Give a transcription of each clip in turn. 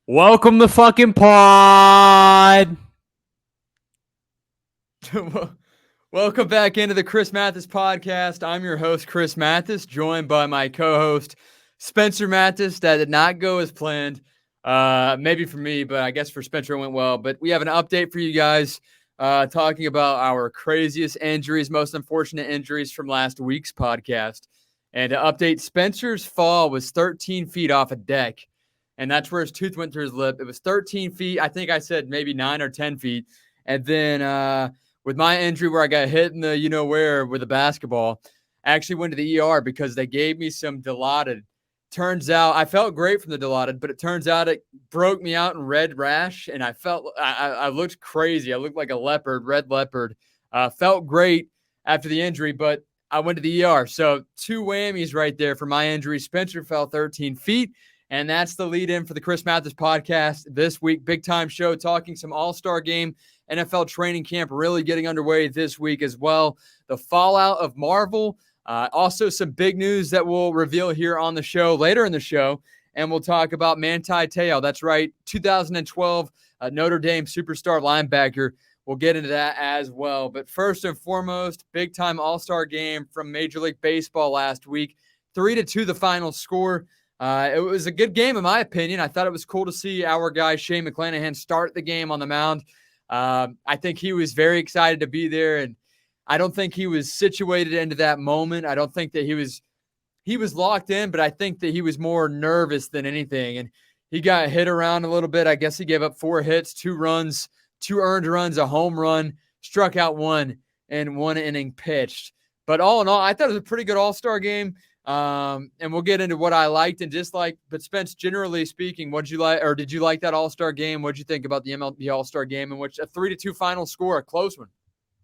Welcome to fucking pod. Welcome back into the Chris Mathis podcast. I'm your host, Chris Mathis, joined by my co-host, Spencer Mathis. That did not go as planned. Maybe for me, but I guess for Spencer it went well. But we have an update for you guys talking about our craziest injuries, most unfortunate injuries from last week's podcast. And to update, Spencer's fall was 13 feet off a deck. And that's where his tooth went through his lip. It was 13 feet. I think I said maybe 9 or 10 feet. And then with my injury where I got hit in the you-know-where with a basketball, I actually went to the ER because they gave me some Dilaudid. Turns out I felt great from the Dilaudid, but it turns out it broke me out in red rash, and I looked crazy. I looked like a leopard, red leopard. Felt great after the injury, but I went to the ER. So 2 whammies right there for my injury. Spencer fell 13 feet. And that's the lead in for the Chris Mathis podcast this week. Big time show talking some All-Star Game, NFL training camp really getting underway this week as well. The fallout of Marvel. Also some big news that we'll reveal here on the show later in the show. And we'll talk about Manti. That's right, 2012 Notre Dame superstar linebacker. We'll get into that as well. But first and foremost, big time All-Star Game from Major League Baseball last week. 3-2 the final score. It was a good game, in my opinion. I thought it was cool to see our guy, Shane McClanahan, start the game on the mound. I think he was very excited to be there, and I don't think he was situated into that moment. I don't think that he was locked in, but I think that he was more nervous than anything, and he got hit around a little bit. I guess he gave up 4 hits, 2 runs, 2 earned runs, a home run, struck out 1, and 1 inning pitched. But all in all, I thought it was a pretty good All-Star game. And we'll get into what I liked and disliked. But Spence, generally speaking, what did you like, or did you like that All-Star game? What did you think about the MLB All-Star game, in which a 3-2 final score, a close one?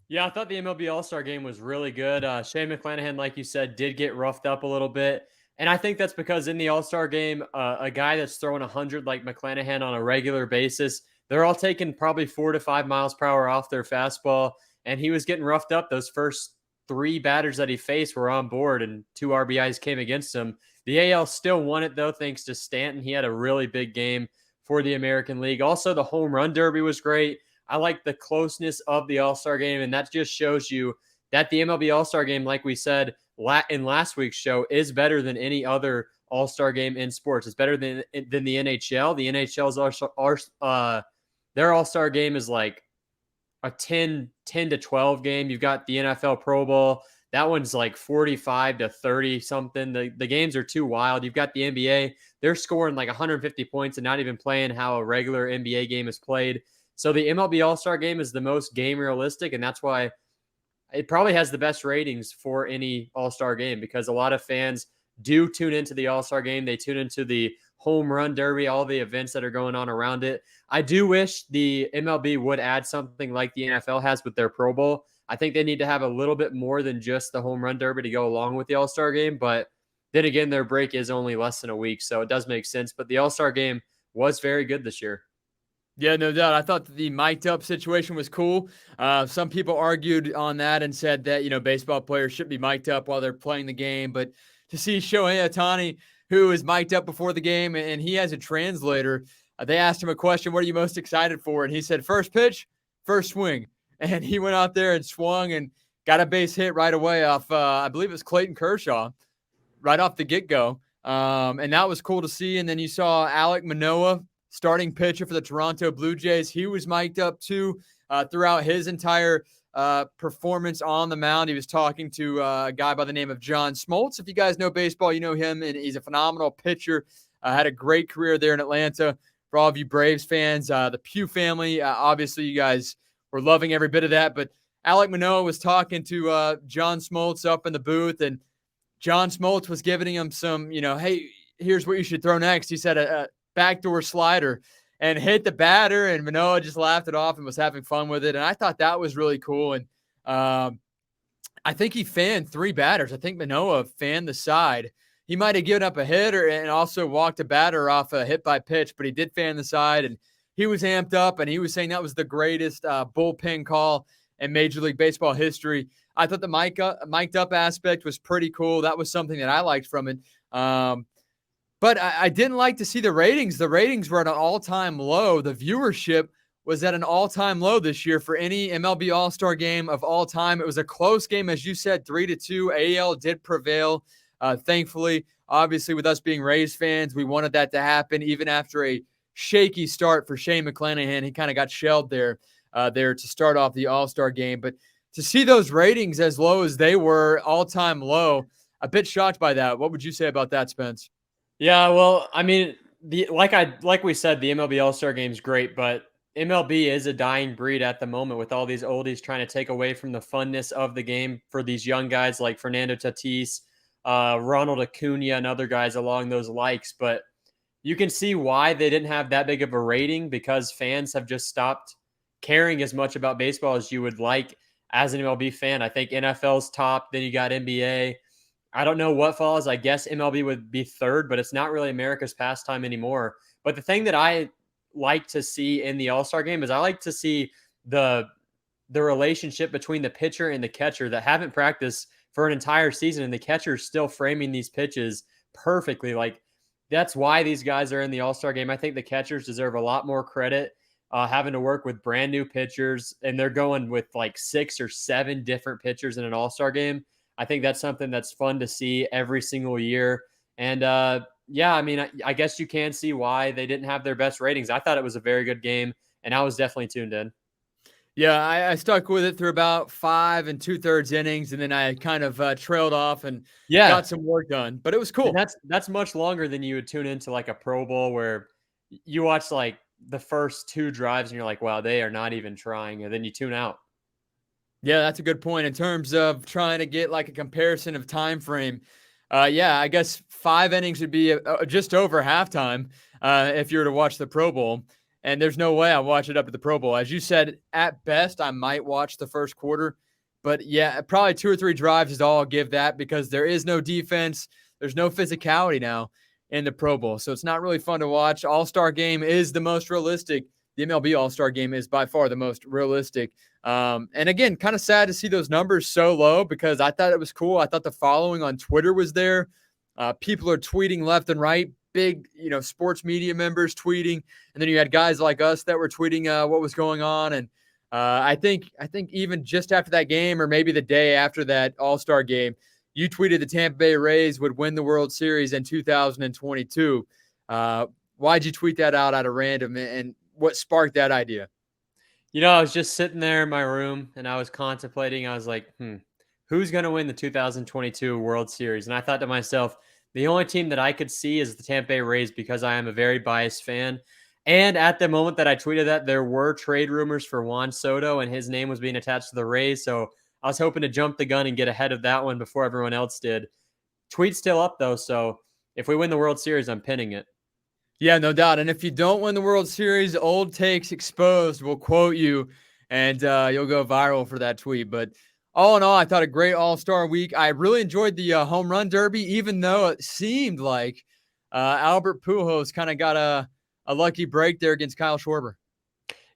Yeah, I thought the MLB All-Star Game was really good. Shane McClanahan, like you said, did get roughed up a little bit. And I think that's because in the All-Star Game, a guy that's throwing 100 like McClanahan on a regular basis, they're all taking probably 4 to 5 miles per hour off their fastball. And he was getting roughed up. Those first 3 batters that he faced were on board, and 2 RBIs came against him. The AL still won it, though, thanks to Stanton. He had a really big game for the American League. Also, the home run derby was great. I like the closeness of the All-Star Game, and that just shows you that the MLB All-Star Game, like we said in last week's show, is better than any other All-Star Game in sports. It's better than the NHL. The NHL's their All-Star Game is like a 10 to 12 game. You've got the NFL Pro Bowl. That one's like 45 to 30 something. The games are too wild. You've got the NBA. They're scoring like 150 points and not even playing how a regular NBA game is played. So the MLB All-Star Game is the most game realistic, and that's why it probably has the best ratings for any All-Star Game, because a lot of fans do tune into the All-Star Game. They tune into the home run derby, all the events that are going on around it. I do wish the MLB would add something like the NFL has with their Pro Bowl. I think they need to have a little bit more than just the home run derby to go along with the All-Star Game. But then again, their break is only less than a week, so it does make sense. But the All-Star Game was very good this year. Yeah, no doubt. I thought the mic'd up situation was cool. Some people argued on that and said that, baseball players shouldn't be mic'd up while they're playing the game. But to see Shohei Ohtani, who is mic'd up before the game, and he has a translator, they asked him a question, what are you most excited for? And he said, first pitch, first swing. And he went out there and swung and got a base hit right away off, I believe it was Clayton Kershaw, right off the get-go. And that was cool to see. And then you saw Alek Manoah, starting pitcher for the Toronto Blue Jays. He was mic'd up too throughout his entire performance on the mound. He was talking to a guy by the name of John Smoltz. If you guys know baseball, you know him, and he's a phenomenal pitcher. Had a great career there in Atlanta. For all of you Braves fans, the Pugh family, obviously you guys were loving every bit of that. But Alek Manoah was talking to John Smoltz up in the booth, and John Smoltz was giving him some, hey, here's what you should throw next. He said a backdoor slider and hit the batter, and Manoah just laughed it off and was having fun with it. And I thought that was really cool. And I think he fanned 3 batters. I think Manoah fanned the side. He might have given up a hit and also walked a batter off a hit by pitch, but he did fan the side, and he was amped up, and he was saying that was the greatest bullpen call in Major League Baseball history. I thought the mic'd up aspect was pretty cool. That was something that I liked from it. But I didn't like to see the ratings. The ratings were at an all-time low. The viewership was at an all-time low this year for any MLB All-Star game of all time. It was a close game, as you said, 3-2. AL did prevail, thankfully. Obviously, with us being Rays fans, we wanted that to happen. Even after a shaky start for Shane McClanahan, he kind of got shelled there to start off the All-Star game. But to see those ratings as low as they were, all-time low, a bit shocked by that. What would you say about that, Spence? Yeah, well, I mean, like we said, the MLB All-Star Game is great, but MLB is a dying breed at the moment with all these oldies trying to take away from the funness of the game for these young guys like Fernando Tatis, Ronald Acuna, and other guys along those likes. But you can see why they didn't have that big of a rating, because fans have just stopped caring as much about baseball as you would like as an MLB fan. I think NFL's top, then you got NBA. I don't know what follows. I guess MLB would be third, but it's not really America's pastime anymore. But the thing that I like to see in the All-Star game is I like to see the relationship between the pitcher and the catcher that haven't practiced for an entire season, and the catcher is still framing these pitches perfectly. Like, that's why these guys are in the All-Star game. I think the catchers deserve a lot more credit, having to work with brand new pitchers, and they're going with like 6 or 7 different pitchers in an All-Star game. I think that's something that's fun to see every single year. And yeah, I mean, I guess you can see why they didn't have their best ratings. I thought it was a very good game, and I was definitely tuned in. Yeah, I stuck with it through about 5 2/3 innings, and then I kind of trailed off and got some work done. But it was cool. And that's much longer than you would tune into like a Pro Bowl where you watch like the first 2 drives and you're like, wow, they are not even trying, and then you tune out. Yeah, that's a good point in terms of trying to get like a comparison of time frame. Yeah, I guess 5 innings would be just over halftime if you were to watch the Pro Bowl. And there's no way I watch it up at the Pro Bowl. As you said, at best, I might watch the first quarter. But yeah, probably 2 or 3 drives is all I'll give that, because there is no defense. There's no physicality now in the Pro Bowl. So it's not really fun to watch. All-Star game is the most realistic. The MLB All-Star game is by far the most realistic. And again, kind of sad to see those numbers so low, because I thought it was cool. I thought the following on Twitter was there. People are tweeting left and right. Big, sports media members tweeting, and then you had guys like us that were tweeting what was going on. And I think even just after that game, or maybe the day after that All-Star game, you tweeted the Tampa Bay Rays would win the World Series in 2022. Why'd you tweet that out of random, and what sparked that idea? I was just sitting there in my room and I was contemplating. I was like, who's going to win the 2022 World Series? And I thought to myself, the only team that I could see is the Tampa Bay Rays, because I am a very biased fan. And at the moment that I tweeted that, there were trade rumors for Juan Soto, and his name was being attached to the Rays. So I was hoping to jump the gun and get ahead of that one before everyone else did. Tweet's still up, though. So if we win the World Series, I'm pinning it. Yeah, no doubt. And if you don't win the World Series, Old Takes Exposed will quote you, and you'll go viral for that tweet. But all in all, I thought a great All-Star week. I really enjoyed the home run derby, even though it seemed like Albert Pujols kind of got a lucky break there against Kyle Schwarber.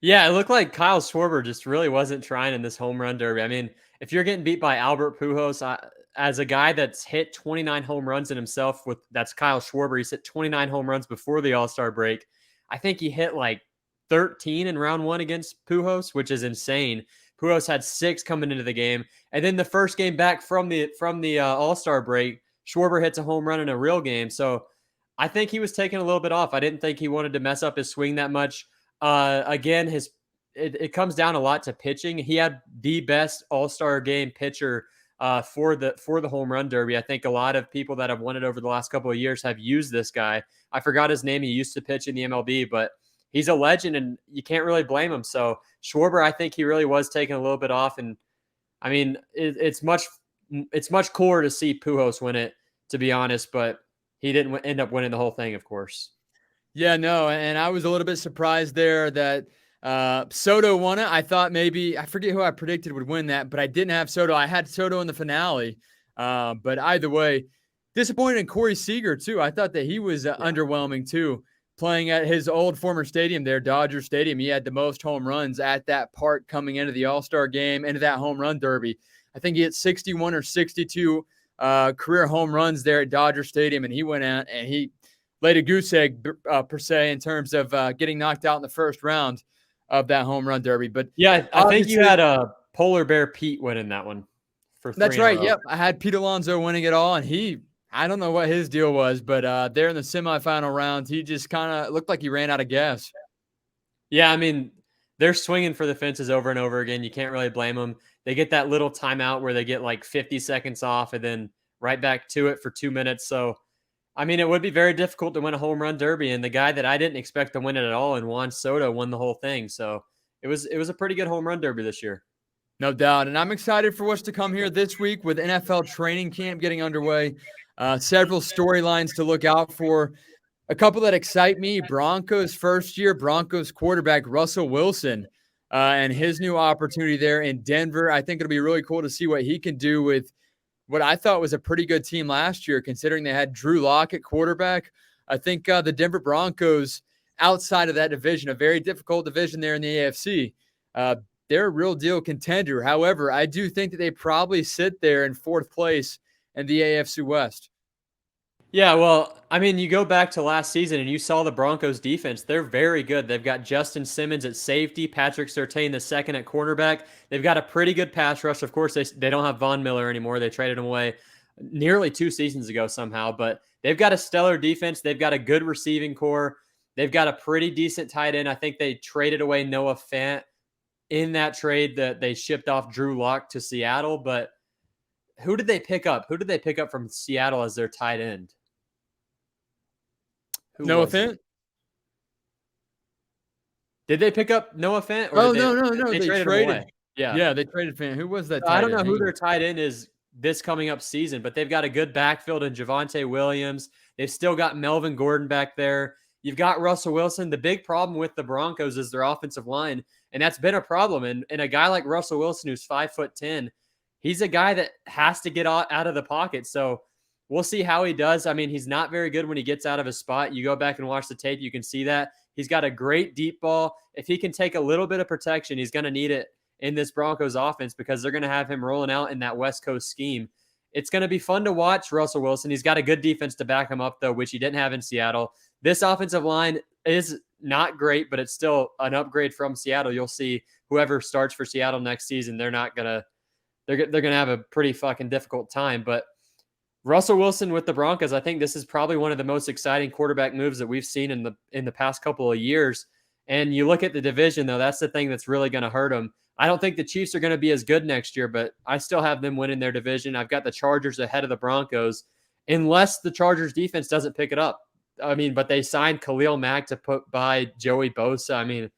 Yeah, it looked like Kyle Schwarber just really wasn't trying in this home run derby. I mean, if you're getting beat by Albert Pujols, as a guy that's hit 29 home runs in himself, that's Kyle Schwarber. He's hit 29 home runs before the All-Star break. I think he hit like 13 in round 1 against Pujols, which is insane. Pujols had 6 coming into the game, and then the first game back from the All-Star break, Schwarber hits a home run in a real game. So I think he was taking a little bit off. I didn't think he wanted to mess up his swing that much. Again, it comes down a lot to pitching. He had the best All-Star game pitcher for the home run derby. I think a lot of people that have won it over the last couple of years have used this guy. I forgot his name. He used to pitch in the MLB, but he's a legend, and you can't really blame him. So Schwarber, I think he really was taking a little bit off. And I mean, it's much cooler to see Pujols win it, to be honest, but he didn't end up winning the whole thing, of course. Yeah, no, and I was a little bit surprised there that Soto won it. I thought maybe, I forget who I predicted would win that, but I didn't have Soto. I had Soto in the finale. But either way, disappointed in Corey Seager, too. I thought that he was underwhelming, too. Playing at his old former stadium there, Dodger Stadium. He had the most home runs at that park coming into the All-Star game, into that home run derby. I think he had 61 or 62 career home runs there at Dodger Stadium, and he went out and he laid a goose egg per se in terms of getting knocked out in the first round of that home run derby. But Yeah, I think you obviously, had a Polar Bear Pete winning that one for three that's in a right. row. Yep, I had Pete Alonso winning it all, and I don't know what his deal was, but there in the semifinal round, he just kind of looked like he ran out of gas. Yeah, I mean, they're swinging for the fences over and over again. You can't really blame them. They get that little timeout where they get like 50 seconds off and then right back to it for 2 minutes. So, I mean, it would be very difficult to win a home run derby. And the guy that I didn't expect to win it at all, and Juan Soto, won the whole thing. So it was a pretty good home run derby this year. No doubt. And I'm excited for what's to come here this week with NFL training camp getting underway. Several storylines to look out for. A couple that excite me: Broncos first year, Broncos quarterback Russell Wilson, and his new opportunity there in Denver. I think it'll be really cool to see what he can do with what I thought was a pretty good team last year, considering they had Drew Lock at quarterback. I think the Denver Broncos, outside of that division, a very difficult division there in the AFC, they're a real deal contender. However, I do think that they probably sit there in fourth place in the AFC West. Yeah, well, I mean, you go back to last season and you saw the Broncos defense. They're very good. They've got Justin Simmons at safety, Patrick Surtain the second at cornerback. They've got a pretty good pass rush. Of course, they don't have Von Miller anymore. They traded him away nearly 2 seasons ago somehow, but they've got a stellar defense. They've got a good receiving core. They've got a pretty decent tight end. I think they traded away Noah Fant in that trade that they shipped off Drew Lock to Seattle, but who did they pick up? Who did they pick up from Seattle as their tight end? Who Noah was it? Fant? Did they pick up Noah Fant? Oh, no. They They traded him traded. away? Yeah. Yeah, they traded Fant. Who was that I tight don't end? know Hang who their on. tight end is this coming up season, but they've got a good backfield in Javonte Williams. They've still got Melvin Gordon back there. You've got Russell Wilson. The big problem with the Broncos is their offensive line, and that's been a problem. And a guy like Russell Wilson, who's 5'10", he's a guy that has to get out of the pocket. So we'll see how he does. I mean, he's not very good when he gets out of his spot. You go back and watch the tape, you can see that. He's got a great deep ball. If he can take a little bit of protection, he's going to need it in this Broncos offense because they're going to have him rolling out in that West Coast scheme. It's going to be fun to watch Russell Wilson. He's got a good defense to back him up, though, which he didn't have in Seattle. This offensive line is not great, but it's still an upgrade from Seattle. You'll see whoever starts for Seattle next season, they're going to have a pretty fucking difficult time. But Russell Wilson with the Broncos, I think this is probably one of the most exciting quarterback moves that we've seen in the past couple of years. And you look at the division, though, that's the thing that's really going to hurt them. I don't think the Chiefs are going to be as good next year, but I still have them winning their division. I've got the Chargers ahead of the Broncos, unless the Chargers defense doesn't pick it up. I mean, but they signed Khalil Mack to put by Joey Bosa. I mean,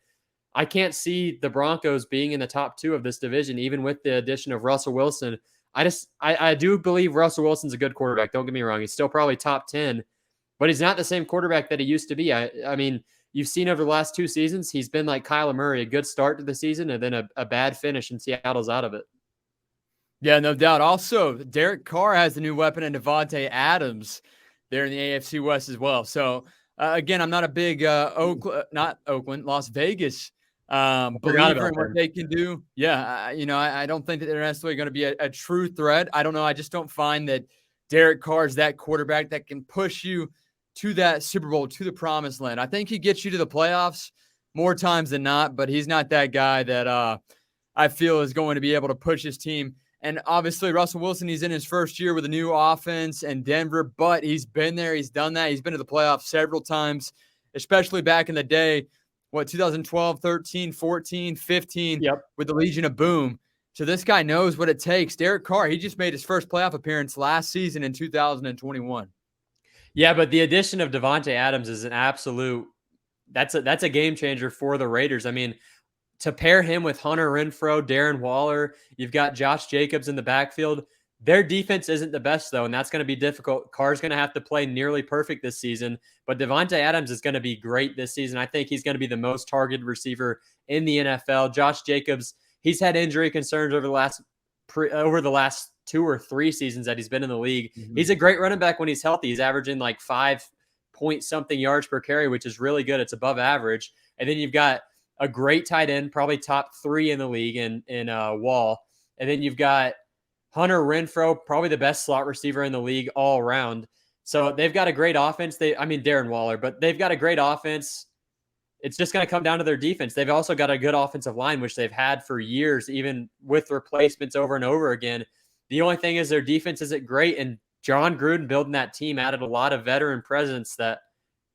I can't see the Broncos being in the top 2 of this division, even with the addition of Russell Wilson. I do believe Russell Wilson's a good quarterback. Don't get me wrong. He's still probably top 10, but he's not the same quarterback that he used to be. I mean, you've seen over the last 2 seasons, he's been like Kyler Murray, a good start to the season and then a bad finish, and Seattle's out of it. Yeah, no doubt. Also, Derek Carr has a new weapon in Devontae Adams there in the AFC West as well. So, again, I'm not a big Las Vegas believer in what they can do. Yeah, I don't think that they're necessarily going to be a true threat. I don't know. I just don't find that Derek Carr is that quarterback that can push you to that Super Bowl, to the promised land. I think he gets you to the playoffs more times than not, but he's not that guy that I feel is going to be able to push his team. And obviously, Russell Wilson, he's in his first year with a new offense in Denver, but he's been there. He's done that. He's been to the playoffs several times, especially back in the day, 2012, 13, 14, 15, Yep. with the Legion of Boom. So this guy knows what it takes. Derek Carr, he just made his first playoff appearance last season in 2021. Yeah, but the addition of Devontae Adams is an absolute that's a game changer for the Raiders. I mean, to pair him with Hunter Renfrow, Darren Waller, you've got Josh Jacobs in the backfield. Their defense isn't the best, though, and that's going to be difficult. Carr's going to have to play nearly perfect this season, but Devontae Adams is going to be great this season. I think he's going to be the most targeted receiver in the NFL. Josh Jacobs, he's had injury concerns over the last 2 or 3 seasons that he's been in the league. Mm-hmm. He's a great running back when he's healthy. He's averaging like 5-point-something yards per carry, which is really good. It's above average. And then you've got a great tight end, probably top 3 in the league in Wall. And then you've got Hunter Renfrow, probably the best slot receiver in the league all around. So they've got a great offense. Darren Waller, but they've got a great offense. It's just going to come down to their defense. They've also got a good offensive line, which they've had for years, even with replacements over and over again. The only thing is their defense isn't great, and John Gruden building that team added a lot of veteran presence that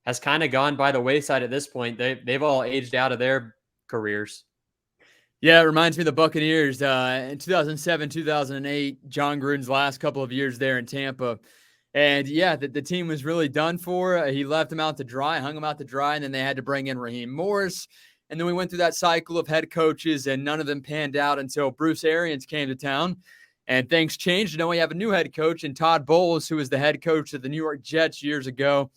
has kind of gone by the wayside at this point. They've all aged out of their careers. Yeah, it reminds me of the Buccaneers in 2007, 2008, John Gruden's last couple of years there in Tampa. And yeah, the team was really done for. He left them out to dry, hung them out to dry, and then they had to bring in Raheem Morris. And then we went through that cycle of head coaches, and none of them panned out until Bruce Arians came to town. And things changed. Now we have a new head coach in Todd Bowles, who was the head coach of the New York Jets years ago.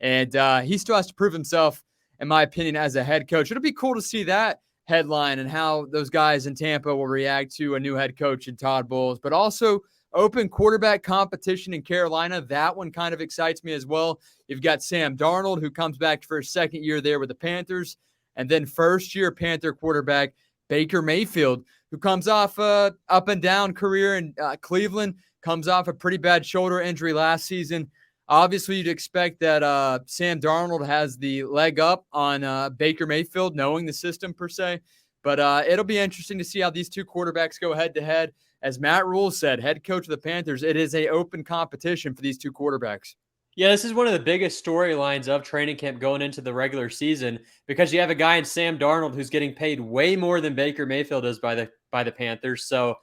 And he still has to prove himself, in my opinion, as a head coach. It'll be cool to see that headline and how those guys in Tampa will react to a new head coach in Todd Bowles. But also open quarterback competition in Carolina. That one kind of excites me as well. You've got Sam Darnold, who comes back for his second year there with the Panthers. And then first-year Panther quarterback Baker Mayfield, who comes off a up-and-down career in Cleveland, comes off a pretty bad shoulder injury last season. Obviously, you'd expect that Sam Darnold has the leg up on Baker Mayfield, knowing the system per se. But it'll be interesting to see how these two quarterbacks go head-to-head. As Matt Rule said, head coach of the Panthers, it is an open competition for these two quarterbacks. Yeah, this is one of the biggest storylines of training camp going into the regular season because you have a guy in Sam Darnold who's getting paid way more than Baker Mayfield is by the Panthers. So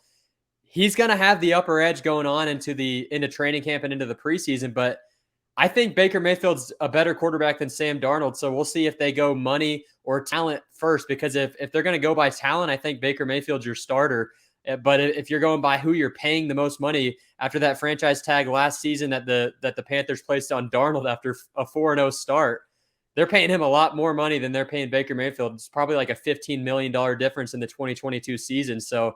he's going to have the upper edge going on into training camp and into the preseason. But I think Baker Mayfield's a better quarterback than Sam Darnold. So we'll see if they go money or talent first, because if they're going to go by talent, I think Baker Mayfield's your starter. But if you're going by who you're paying the most money after that franchise tag last season that the Panthers placed on Darnold after a 4-0 start, they're paying him a lot more money than they're paying Baker Mayfield. It's probably like a $15 million difference in the 2022 season. So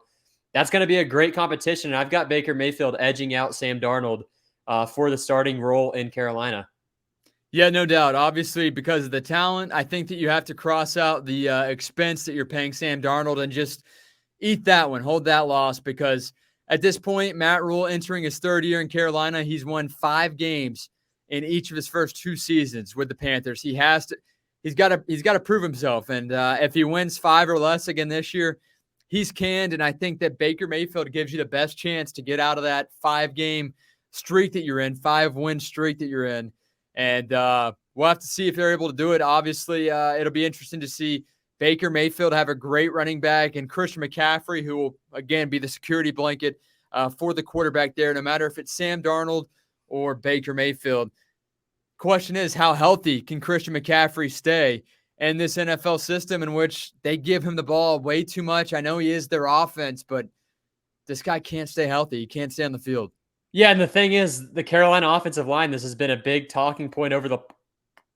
that's going to be a great competition. And I've got Baker Mayfield edging out Sam Darnold for the starting role in Carolina. Yeah, no doubt. Obviously, because of the talent, I think that you have to cross out the expense that you're paying Sam Darnold and just eat that one, hold that loss, because at this point, Matt Rule entering his third year in Carolina, he's won 5 games in each of his first 2 seasons with the Panthers. He's got to prove himself, and if he wins 5 or less again this year, he's canned. And I think that Baker Mayfield gives you the best chance to get out of that 5-game streak that you're in, 5-win streak that you're in, and we'll have to see if they're able to do it. Obviously, it'll be interesting to see Baker Mayfield have a great running back, and Christian McCaffrey, who will, again, be the security blanket for the quarterback there, no matter if it's Sam Darnold or Baker Mayfield. Question is, how healthy can Christian McCaffrey stay in this NFL system in which they give him the ball way too much? I know he is their offense, but this guy can't stay healthy. He can't stay on the field. Yeah, and the thing is, the Carolina offensive line, this has been a big talking point over the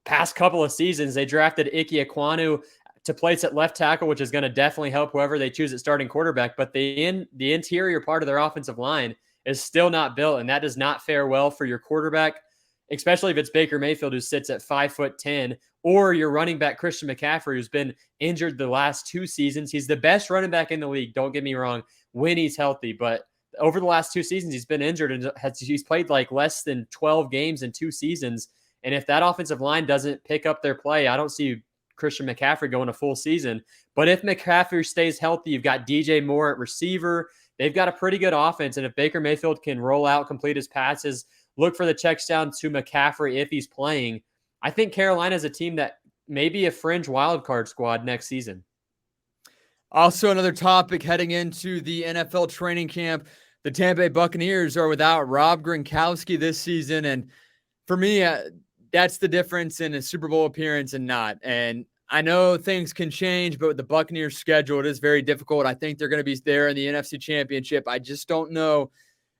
past couple of seasons. They drafted Ike Ekwonu to place at left tackle, which is going to definitely help whoever they choose at starting quarterback. But the interior part of their offensive line is still not built, and that does not fare well for your quarterback, especially if it's Baker Mayfield, who sits at 5'10", or your running back Christian McCaffrey, who's been injured the last 2 seasons. He's the best running back in the league, don't get me wrong, when he's healthy. But over the last 2 seasons, he's been injured, and he's played like less than 12 games in 2 seasons. And if that offensive line doesn't pick up their play, I don't see Christian McCaffrey going a full season. But if McCaffrey stays healthy, you've got DJ Moore at receiver. They've got a pretty good offense. And if Baker Mayfield can roll out, complete his passes, look for the checks down to McCaffrey if he's playing, I think Carolina is a team that may be a fringe wildcard squad next season. Also, another topic heading into the NFL training camp, the Tampa Bay Buccaneers are without Rob Gronkowski this season. And for me, that's the difference in a Super Bowl appearance and not. And I know things can change, but with the Buccaneers' schedule, it is very difficult. I think they're going to be there in the NFC Championship. I just don't know,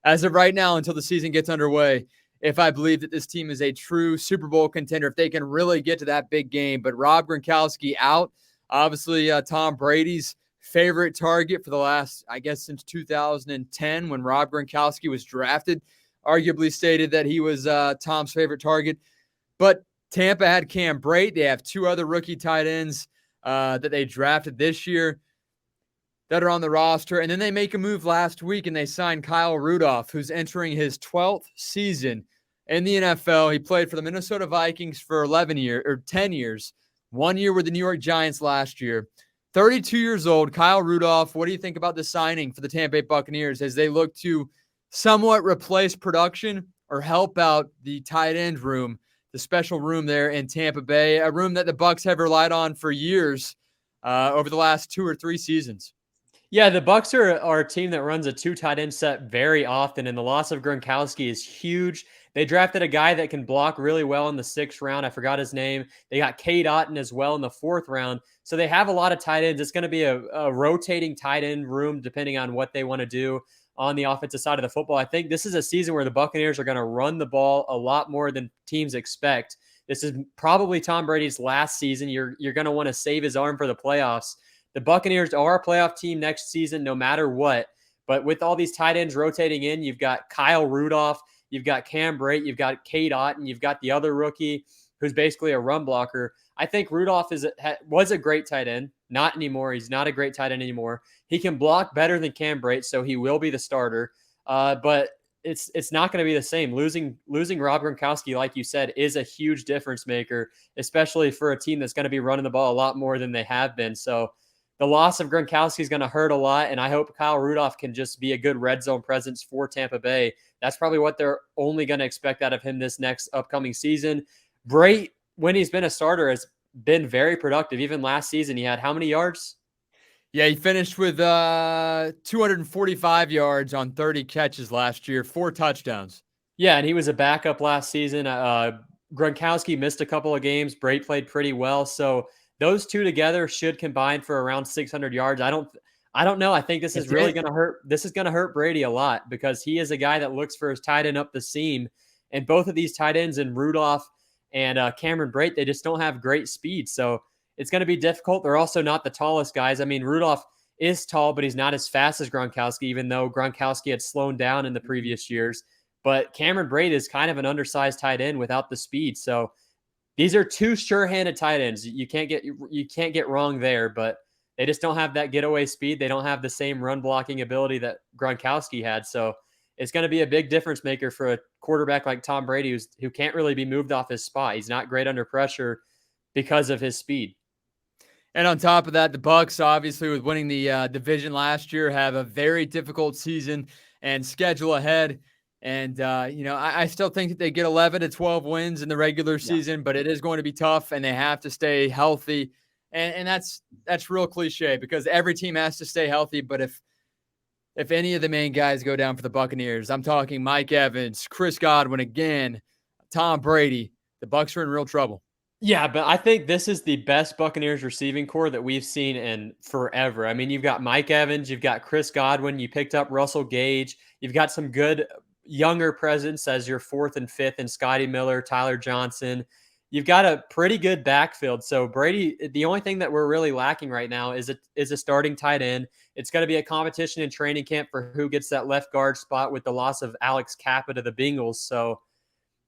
as of right now, until the season gets underway, if I believe that this team is a true Super Bowl contender, if they can really get to that big game. But Rob Gronkowski out, obviously Tom Brady's favorite target for the last, I guess, since 2010 when Rob Gronkowski was drafted, arguably stated that he was Tom's favorite target. But Tampa had Cam Brate. They have 2 other rookie tight ends that they drafted this year that are on the roster. And then they make a move last week and they sign Kyle Rudolph, who's entering his 12th season in the NFL. He played for the Minnesota Vikings for 10 years, 1 year with the New York Giants last year. 32 years old, Kyle Rudolph. What do you think about the signing for the Tampa Bay Buccaneers as they look to somewhat replace production or help out the tight end room, the special room there in Tampa Bay, a room that the Bucs have relied on for years over the last 2 or 3 seasons? Yeah, the Bucks are a team that runs a 2 tight end set very often, and the loss of Gronkowski is huge. They drafted a guy that can block really well in the 6th round. I forgot his name. They got Cade Otton as well in the 4th round. So they have a lot of tight ends. It's going to be a rotating tight end room depending on what they want to do on the offensive side of the football. I think this is a season where the Buccaneers are going to run the ball a lot more than teams expect. This is probably Tom Brady's last season. You're going to want to save his arm for the playoffs. The Buccaneers are a playoff team next season, no matter what. But with all these tight ends rotating in, you've got Kyle Rudolph, you've got Cam Brate, you've got Cade Otton, you've got the other rookie who's basically a run blocker. I think Rudolph was a great tight end. Not anymore. He's not a great tight end anymore. He can block better than Cam Brate, so he will be the starter. But it's not going to be the same. Losing Rob Gronkowski, like you said, is a huge difference maker, especially for a team that's going to be running the ball a lot more than they have been. So the loss of Gronkowski is going to hurt a lot, and I hope Kyle Rudolph can just be a good red zone presence for Tampa Bay. That's probably what they're only going to expect out of him this next upcoming season. Brate, when he's been a starter, has been very productive. Even last season, he had how many yards? Yeah, he finished with 245 yards on 30 catches last year, 4 touchdowns. Yeah, and he was a backup last season. Gronkowski missed a couple of games. Brate played pretty well, so those two together should combine for around 600 yards. I don't know. I think this is really going to hurt. This is going to hurt Brady a lot because he is a guy that looks for his tight end up the seam. And both of these tight ends in Rudolph and Cameron Brate, they just don't have great speed. So it's going to be difficult. They're also not the tallest guys. I mean, Rudolph is tall, but he's not as fast as Gronkowski, even though Gronkowski had slowed down in the previous years. But Cameron Brate is kind of an undersized tight end without the speed. So these are two sure-handed tight ends. You can't get wrong there, but they just don't have that getaway speed. They don't have the same run blocking ability that Gronkowski had. So it's going to be a big difference maker for a quarterback like Tom Brady, who can't really be moved off his spot. He's not great under pressure because of his speed. And on top of that, the Bucs, obviously, with winning the division last year, have a very difficult season and schedule ahead. And, I still think that they get 11 to 12 wins in the regular season, but it is going to be tough, and they have to stay healthy. And that's real cliche because every team has to stay healthy. But if any of the main guys go down for the Buccaneers, I'm talking Mike Evans, Chris Godwin again, Tom Brady, the Bucs are in real trouble. Yeah, but I think this is the best Buccaneers receiving core that we've seen in forever. I mean, you've got Mike Evans, you've got Chris Godwin, you picked up Russell Gage, you've got some good younger presence as your 4th and 5th and Scotty Miller, Tyler Johnson. You've got a pretty good backfield. So Brady, the only thing that we're really lacking right now is a starting tight end. It's going to be a competition in training camp for who gets that left guard spot with the loss of Alex Cappa to the Bengals. So,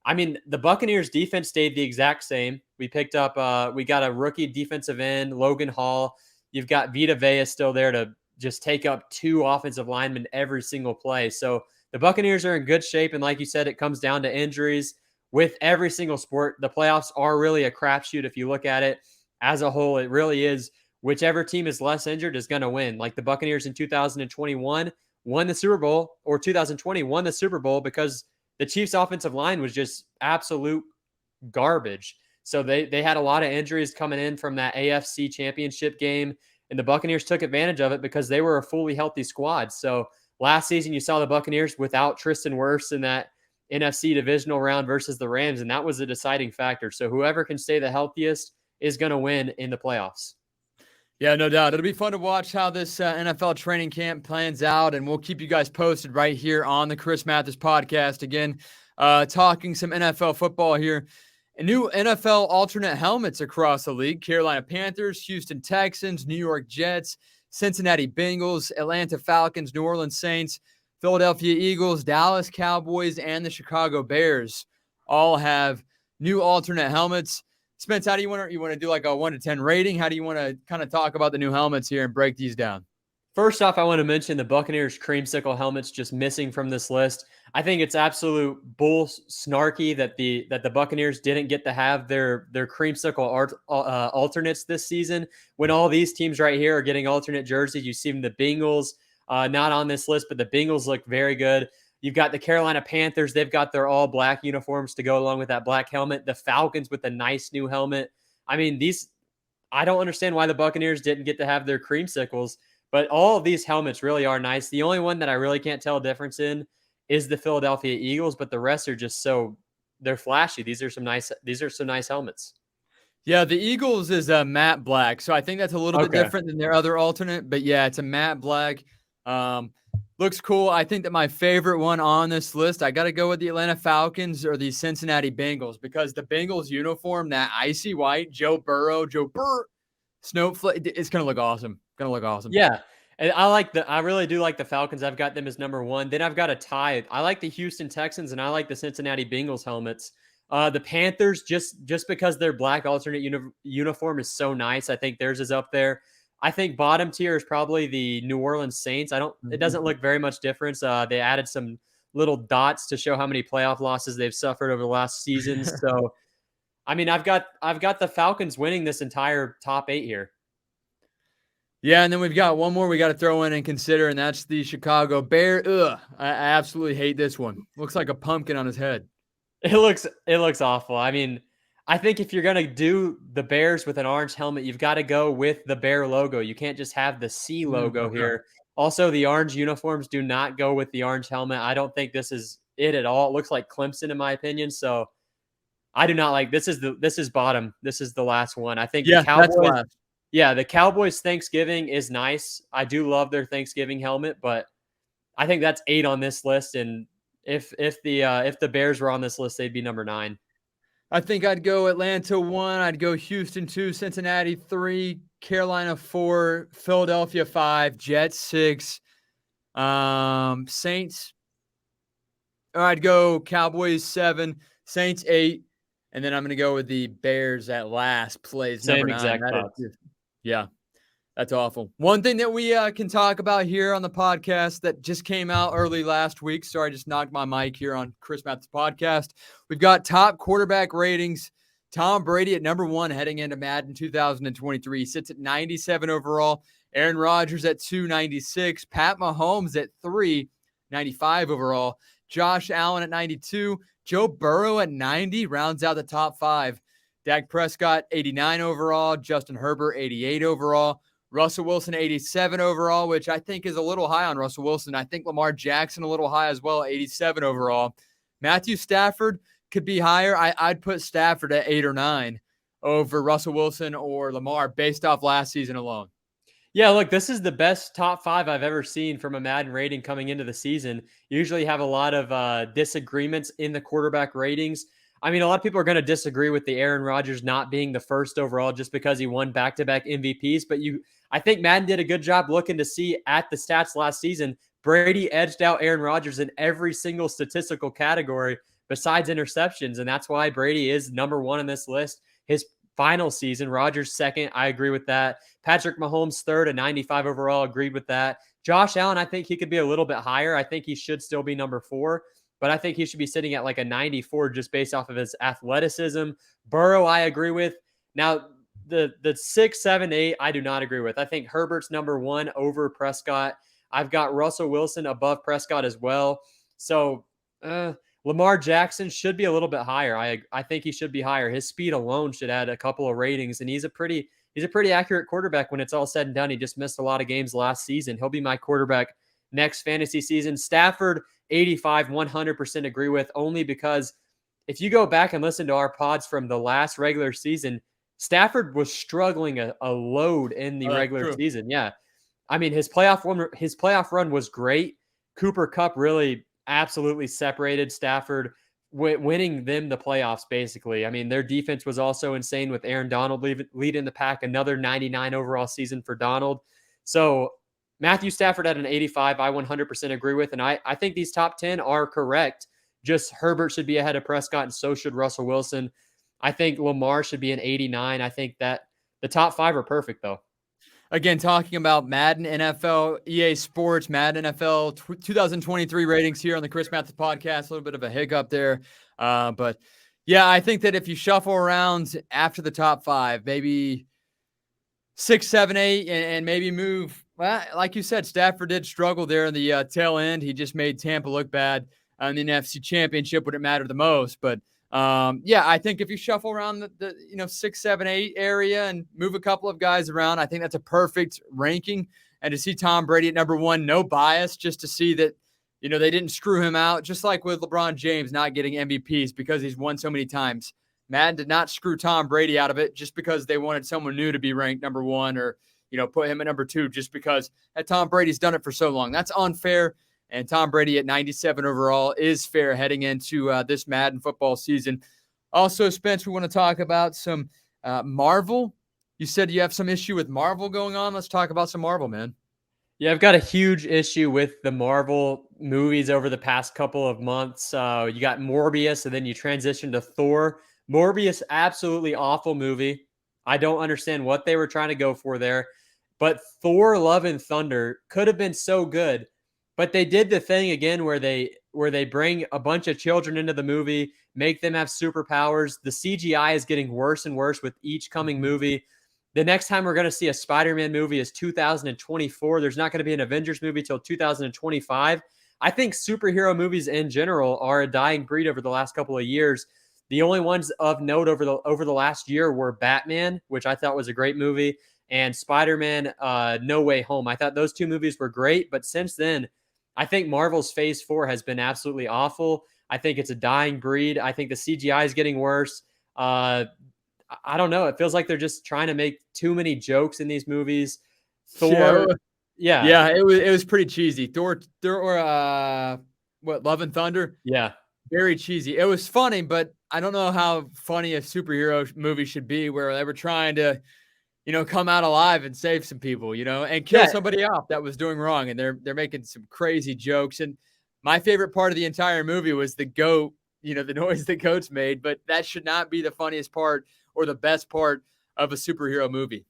I mean, the Buccaneers defense stayed the exact same. We picked up, we got a rookie defensive end, Logan Hall. You've got Vita Vea still there to just take up 2 offensive linemen every single play. So the Buccaneers are in good shape. And like you said, it comes down to injuries. With every single sport, the playoffs are really a crapshoot. If you look at it as a whole, it really is. Whichever team is less injured is going to win. Like the Buccaneers in 2021 won the Super Bowl, or 2020 won the Super Bowl because the Chiefs' offensive line was just absolute garbage. So they had a lot of injuries coming in from that AFC Championship game, and the Buccaneers took advantage of it because they were a fully healthy squad. So last season, you saw the Buccaneers without Tristan Wirfs in that NFC divisional round versus the Rams, and that was a deciding factor. So whoever can stay the healthiest is going to win in the playoffs. Yeah, no doubt. It'll be fun to watch how this NFL training camp plans out, and we'll keep you guys posted right here on the Chris Mathis podcast. Again, talking some NFL football here. New NFL alternate helmets across the league. Carolina Panthers, Houston Texans, New York Jets, Cincinnati Bengals, Atlanta Falcons, New Orleans Saints, Philadelphia Eagles, Dallas Cowboys, and the Chicago Bears all have new alternate helmets. Spence, how do you want to do like a 1 to 10 rating? How do you want to kind of talk about the new helmets here and break these down? First off, I want to mention the Buccaneers creamsicle helmets just missing from this list. I think it's absolute bull snarky that the Buccaneers didn't get to have their creamsicle alternates this season when all these teams right here are getting alternate jerseys. You see the Bengals not on this list, but the Bengals look very good. You've got the Carolina Panthers. They've got their all black uniforms to go along with that black helmet. The Falcons with a nice new helmet. I mean, I don't understand why the Buccaneers didn't get to have their creamsicles, but all of these helmets really are nice. The only one that I really can't tell a difference in is the Philadelphia Eagles, but the rest are just they're flashy. These are some nice helmets. Yeah, the Eagles is a matte black, so I think that's a little bit different than their other alternate. But yeah, it's a matte black. Looks cool. I think that my favorite one on this list, I got to go with the Atlanta Falcons or the Cincinnati Bengals, because the Bengals uniform, that icy white, Joe Burrow, snowflake, it's gonna look awesome. Yeah. And I really do like the Falcons. I've got them as number one. Then I've got a tie. I like the Houston Texans and I like the Cincinnati Bengals helmets. The Panthers, just because their black alternate uniform is so nice, I think theirs is up there. I think bottom tier is probably the New Orleans Saints. It doesn't look very much difference. They added some little dots to show how many playoff losses they've suffered over the last season. So, I mean, I've got the Falcons winning this entire top 8 here. Yeah, and then we've got one more we got to throw in and consider, and that's the Chicago Bears. Ugh, I absolutely hate this one. Looks like a pumpkin on his head. It looks awful. I mean, I think if you're going to do the Bears with an orange helmet, you've got to go with the Bear logo. You can't just have the C logo here. Also, the orange uniforms do not go with the orange helmet. I don't think this is it at all. It looks like Clemson in my opinion. So I do not like this is bottom. This is the last one. I think the Cowboys. Yeah, the Cowboys Thanksgiving is nice. I do love their Thanksgiving helmet, but I think that's 8 on this list. And if the Bears were on this list, they'd be number 9. I think I'd go Atlanta 1, I'd go Houston 2, Cincinnati 3, Carolina 4, Philadelphia 5, Jets 6, Saints. Or I'd go Cowboys 7, Saints 8, and then I'm going to go with the Bears at last place. Same exact thoughts. Yeah, that's awful. One thing that we can talk about here on the podcast that just came out early last week. Sorry, I just knocked my mic here on Chris Mathis podcast. We've got top quarterback ratings. Tom Brady at number 1 heading into Madden 2023. He sits at 97 overall. Aaron Rodgers at 296. Pat Mahomes at 395 overall. Josh Allen at 92. Joe Burrow at 90 rounds out the top 5. Dak Prescott, 89 overall. Justin Herbert, 88 overall. Russell Wilson, 87 overall, which I think is a little high on Russell Wilson. I think Lamar Jackson a little high as well, 87 overall. Matthew Stafford could be higher. I'd put Stafford at 8 or 9 over Russell Wilson or Lamar based off last season alone. Yeah, look, this is the best top 5 I've ever seen from a Madden rating coming into the season. You usually have a lot of disagreements in the quarterback ratings. I mean, a lot of people are going to disagree with the Aaron Rodgers not being the first overall just because he won back-to-back MVPs. But I think Madden did a good job looking to see at the stats last season. Brady edged out Aaron Rodgers in every single statistical category besides interceptions. And that's why Brady is number 1 on this list. His final season, Rodgers second. I agree with that. Patrick Mahomes third, a 95 overall. Agreed with that. Josh Allen, I think he could be a little bit higher. I think he should still be number 4. But I think he should be sitting at like a 94 just based off of his athleticism. Burrow, I agree with. Now, the 6, 7, 8, I do not agree with. I think Herbert's number 1 over Prescott. I've got Russell Wilson above Prescott as well. So Lamar Jackson should be a little bit higher. I think he should be higher. His speed alone should add a couple of ratings, and he's a pretty accurate quarterback when it's all said and done. He just missed a lot of games last season. He'll be my quarterback next fantasy season. Stafford, 85, 100% agree with, only because if you go back and listen to our pods from the last regular season, Stafford was struggling a load in the regular season. Yeah. I mean, his playoff run was great. Cooper Kupp really absolutely separated Stafford, winning them the playoffs, basically. I mean, their defense was also insane with Aaron Donald leading the pack, another 99 overall season for Donald. So Matthew Stafford at an 85, I 100% agree with, and I think these top 10 are correct. Just Herbert should be ahead of Prescott, and so should Russell Wilson. I think Lamar should be an 89. I think that the top 5 are perfect, though. again, talking about Madden NFL, EA Sports, Madden NFL 2023 ratings here on the Chris Mathis podcast. A little bit of a hiccup there. But yeah, I think that if you shuffle around after the top 5, maybe 6, 7, 8, and maybe move. Well, like you said, Stafford did struggle there in the tail end. He just made Tampa look bad in the NFC Championship when it mattered the most. But yeah, I think if you shuffle around the 6, 7, 8 area and move a couple of guys around, I think that's a perfect ranking. And to see Tom Brady at number 1, no bias, just to see that they didn't screw him out, just like with LeBron James not getting MVPs because he's won so many times. Madden did not screw Tom Brady out of it just because they wanted someone new to be ranked number 1 or, put him at number 2 just because Tom Brady's done it for so long. That's unfair. And Tom Brady at 97 overall is fair heading into this Madden football season. Also, Spence, we want to talk about some Marvel. You said you have some issue with Marvel going on. Let's talk about some Marvel, man. Yeah, I've got a huge issue with the Marvel movies over the past couple of months. You got Morbius, and then you transition to Thor. Morbius, absolutely awful movie. I don't understand what they were trying to go for there. But Thor: Love and Thunder could have been so good. But they did the thing again where they bring a bunch of children into the movie, make them have superpowers. The CGI is getting worse and worse with each coming movie. The next time we're going to see a Spider-Man movie is 2024. There's not going to be an Avengers movie till 2025. I think superhero movies in general are a dying breed over the last couple of years. The only ones of note over the last year were Batman, which I thought was a great movie, and Spider-Man No Way Home. I thought those 2 movies were great, but since then, I think Marvel's Phase 4 has been absolutely awful. I think it's a dying breed. I think the CGI is getting worse. I don't know. It feels like they're just trying to make too many jokes in these movies. Thor, yeah, it was pretty cheesy. Thor, Love and Thunder? Yeah. Very cheesy. It was funny, but I don't know how funny a superhero movie should be where they were trying to, come out alive and save some people, and kill somebody off that was doing wrong. And they're making some crazy jokes. And my favorite part of the entire movie was the goat, the noise the goats made. But that should not be the funniest part or the best part of a superhero movie.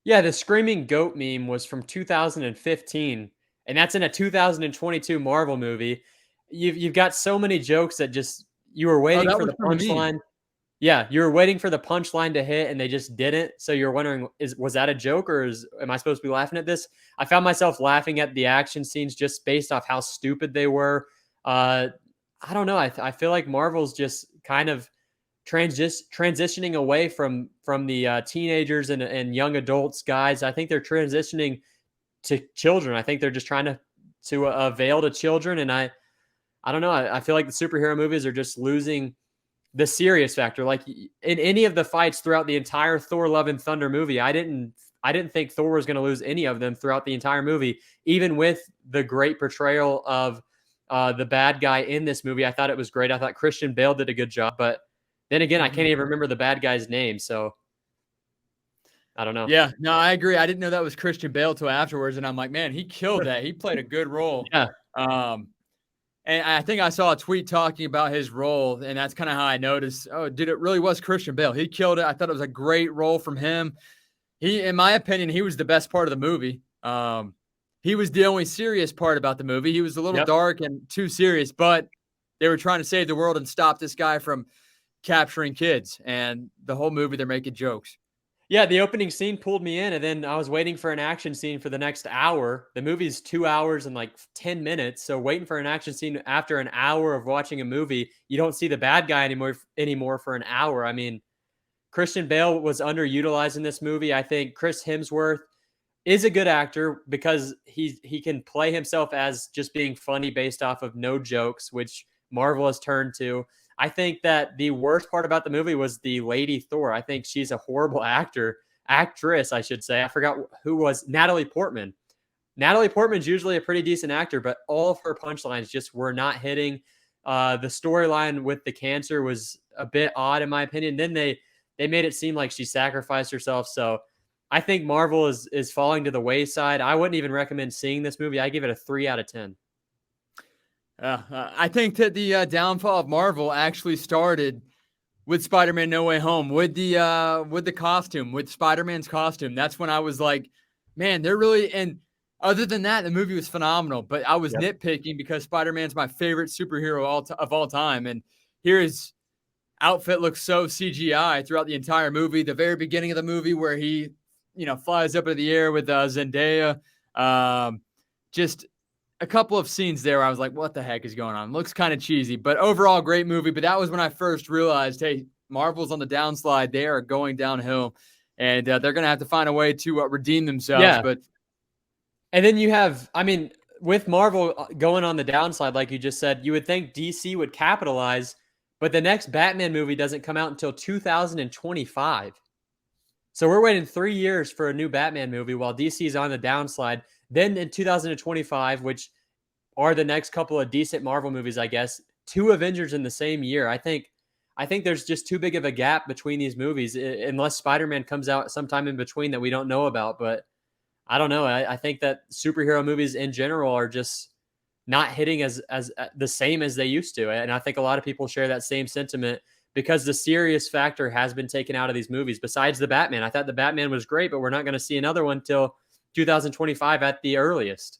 Yeah, the screaming goat meme was from 2015, and that's in a 2022 Marvel movie. You've got so many jokes that just you were waiting for the punchline. Yeah, you were waiting for the punchline to hit, and they just didn't. So you're wondering, was that a joke, or am I supposed to be laughing at this? I found myself laughing at the action scenes just based off how stupid they were. I don't know. I feel like Marvel's just kind of transitioning away from the teenagers and young adults guys. I think they're transitioning to children. I think they're just trying to avail to children, and I don't know. I feel like the superhero movies are just losing the serious factor. Like in any of the fights throughout the entire Thor: Love and Thunder movie, I didn't think Thor was going to lose any of them throughout the entire movie, even with the great portrayal of the bad guy in this movie. I thought it was great. I thought Christian Bale did a good job, but then again, I can't even remember the bad guy's name, so I don't know. Yeah, no, I agree. I didn't know that was Christian Bale till afterwards, and I'm like, man, he killed that. He played a good role. Yeah. And I think I saw a tweet talking about his role, and that's kind of how I noticed, oh, dude, it really was Christian Bale. He killed it. I thought it was a great role from him. In my opinion, he was the best part of the movie. He was the only serious part about the movie. He was a little dark and too serious, but they were trying to save the world and stop this guy from capturing kids. And the whole movie, they're making jokes. Yeah, the opening scene pulled me in, and then I was waiting for an action scene for the next hour. The movie's 2 hours and like 10 minutes, so waiting for an action scene after an hour of watching a movie, you don't see the bad guy anymore for an hour. I mean, Christian Bale was underutilized in this movie. I think Chris Hemsworth is a good actor because he can play himself as just being funny based off of no jokes, which Marvel has turned to. I think that the worst part about the movie was the Lady Thor. I think she's a horrible actress, I should say. I forgot who was Natalie Portman. Natalie Portman's usually a pretty decent actor, but all of her punchlines just were not hitting. The storyline with the cancer was a bit odd, in my opinion. Then they made it seem like she sacrificed herself. So I think Marvel is falling to the wayside. I wouldn't even recommend seeing this movie. I give it a 3 out of 10. I think that the downfall of Marvel actually started with Spider-Man No Way Home, with the costume, with Spider-Man's costume. That's when I was like, man, they're really, and other than that, the movie was phenomenal. But I was nitpicking because Spider-Man's my favorite superhero of all time. And here his outfit looks so CGI throughout the entire movie. The very beginning of the movie where he, flies up in the air with Zendaya. Just a couple of scenes there where I was like, what the heck is going on? Looks kind of cheesy, but overall great movie. But that was when I first realized, hey, Marvel's on the downslide. They are going downhill, and they're going to have to find a way to redeem themselves. Yeah. But And then you have, with Marvel going on the downside, like you just said, you would think DC would capitalize, but the next Batman movie doesn't come out until 2025. So we're waiting 3 years for a new Batman movie while DC is on the downslide. Then in 2025, which are the next couple of decent Marvel movies, I guess, 2 Avengers in the same year. I think there's just too big of a gap between these movies, unless Spider-Man comes out sometime in between that we don't know about. But I don't know. I think that superhero movies in general are just not hitting as the same as they used to. And I think a lot of people share that same sentiment because the serious factor has been taken out of these movies. Besides the Batman, I thought the Batman was great, but we're not going to see another one till 2025 at the earliest.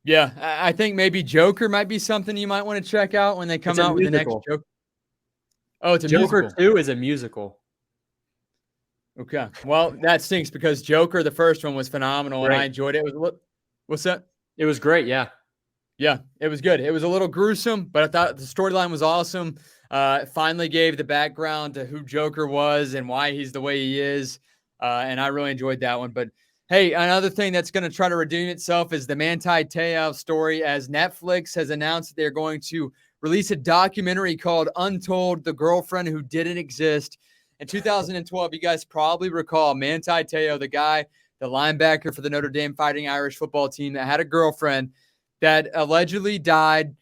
Yeah, I think maybe Joker might be something you might want to check out when they come out with the next Joker. Oh, it's a Joker musical. 2 is a musical. Okay. Well, that stinks because Joker, the first one, was phenomenal, Great. and I enjoyed it. What's that? It was great, yeah. Yeah, it was good. It was a little gruesome, but I thought the storyline was awesome. It finally gave the background to who Joker was and why he's the way he is, and I really enjoyed that one. But hey, another thing that's going to try to redeem itself is the Manti Te'o story, as Netflix has announced they're going to release a documentary called Untold: The Girlfriend Who Didn't Exist. In 2012, you guys probably recall Manti Te'o, the linebacker for the Notre Dame Fighting Irish football team that had a girlfriend that allegedly died,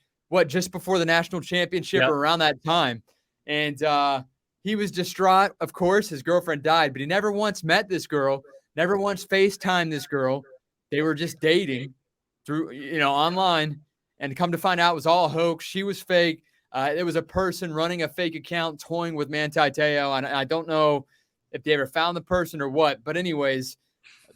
just before the national championship or around that time. And he was distraught. Of course, his girlfriend died, but he never once met this girl, never once FaceTimed this girl. They were just dating through, online, and come to find out it was all a hoax. She was fake. It was a person running a fake account toying with Manti Te'o, and I don't know if they ever found the person or what. But anyways,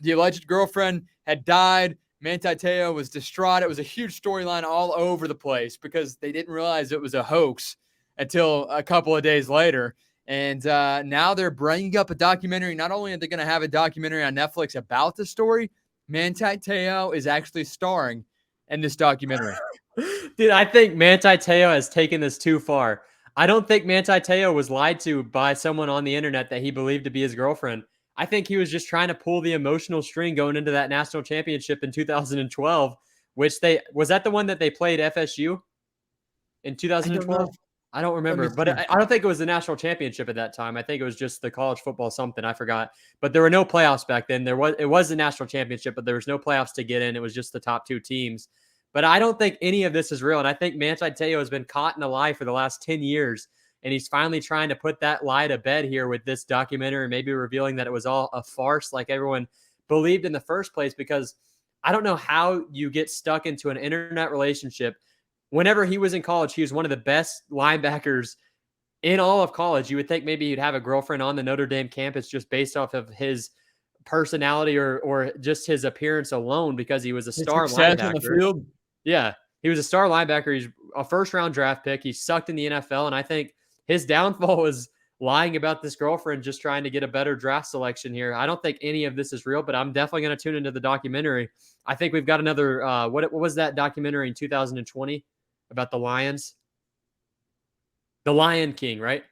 the alleged girlfriend had died. Manti Te'o was distraught. It was a huge storyline all over the place because they didn't realize it was a hoax until a couple of days later. And now they're bringing up a documentary. Not only are they going to have a documentary on Netflix about the story, Manti Te'o is actually starring in this documentary. Dude, I think Manti Te'o has taken this too far. I don't think Manti Te'o was lied to by someone on the internet that he believed to be his girlfriend. I think he was just trying to pull the emotional string going into that national championship in 2012, which was that the one that they played FSU in 2012? I don't remember, but I don't think it was the national championship at that time. I think it was just the college football something. I forgot. But there were no playoffs back then. It was the national championship, but there was no playoffs to get in. It was just the top 2 teams. But I don't think any of this is real. And I think Manti Te'o has been caught in a lie for the last 10 years. And he's finally trying to put that lie to bed here with this documentary, maybe revealing that it was all a farce like everyone believed in the first place, because I don't know how you get stuck into an internet relationship. Whenever he was in college, he was one of the best linebackers in all of college. You would think maybe he'd have a girlfriend on the Notre Dame campus just based off of his personality or just his appearance alone, because he was a star linebacker. On the field. Yeah, he was a star linebacker. He's a first-round draft pick. He sucked in the NFL, and I think his downfall was lying about this girlfriend, just trying to get a better draft selection here. I don't think any of this is real, but I'm definitely going to tune into the documentary. I think we've got another what was that documentary in 2020 about the Lions? The Lion King, right?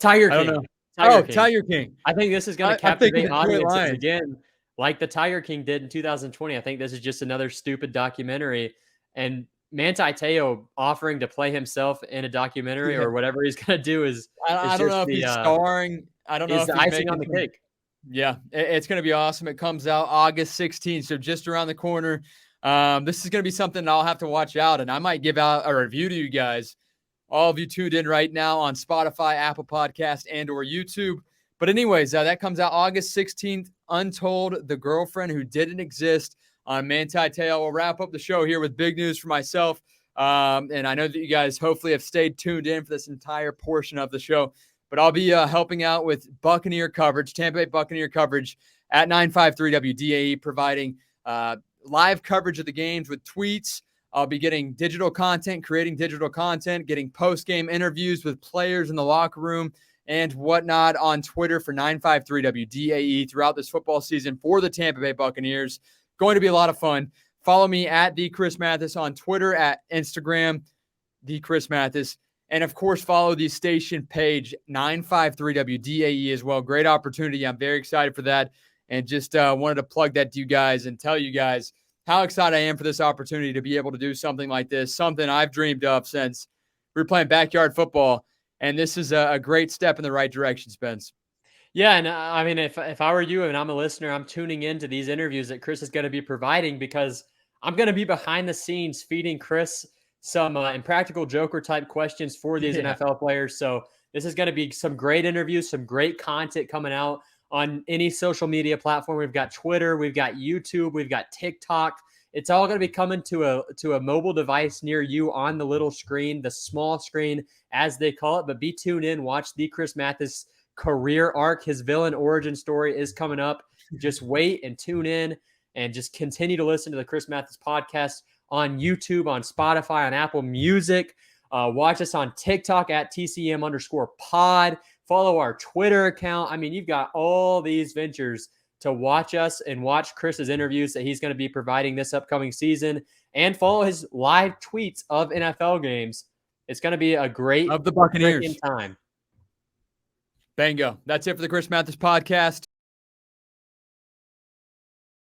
Tiger King. Tiger King. I think this is going to captivate audiences again, like the Tiger King did in 2020. I think this is just another stupid documentary. And Manti Te'o offering to play himself in a documentary or whatever he's going to do is I don't know if he's starring. I don't know if he's he's icing on the cake. Yeah, it's going to be awesome. It comes out August 16th, so just around the corner. This is going to be something I'll have to watch out, and I might give out a review to you guys. All of you tuned in right now on Spotify, Apple Podcast, and or YouTube. But anyways, that comes out August 16th, Untold: The Girlfriend Who Didn't Exist on Manti Te'o. We'll wrap up the show here with big news for myself. And I know that you guys hopefully have stayed tuned in for this entire portion of the show. but I'll be helping out with Buccaneer coverage, Tampa Bay Buccaneer coverage at 953 WDAE, providing live coverage of the games with tweets. I'll be getting digital content, creating digital content, getting post-game interviews with players in the locker room and whatnot on Twitter for 953 WDAE throughout this football season for the Tampa Bay Buccaneers. Going to be a lot of fun. Follow me at the Chris Mathis on Twitter, at Instagram, the Chris Mathis. And, of course, follow the station page, 953 WDAE as well. Great opportunity. I'm very excited for that. And just wanted to plug that to you guys and tell you guys how excited I am for this opportunity to be able to do something like this, something I've dreamed of since we were playing backyard football. And this is a great step in the right direction, Spence. Yeah, and I mean, if I were you and I'm a listener, I'm tuning into these interviews that Chris is going to be providing because I'm going to be behind the scenes feeding Chris some impractical joker type questions for these NFL players. So this is going to be some great interviews, some great content coming out on any social media platform. We've got Twitter, we've got YouTube, we've got TikTok. It's all going to be coming to a mobile device near you on the little screen, the small screen, as they call it. But be tuned in, watch the Chris Mathis career arc. His villain origin story is coming up. Just wait and tune in and just continue to listen to the Chris Mathis podcast on YouTube, on Spotify, on Apple Music. Watch us on TikTok at TCM_pod. Follow our Twitter account. I mean, you've got all these ventures to watch us and watch Chris's interviews that he's going to be providing this upcoming season, and follow his live tweets of NFL games. It's going to be a great of the Buccaneers time. Bingo. That's it for the Chris Mathis podcast.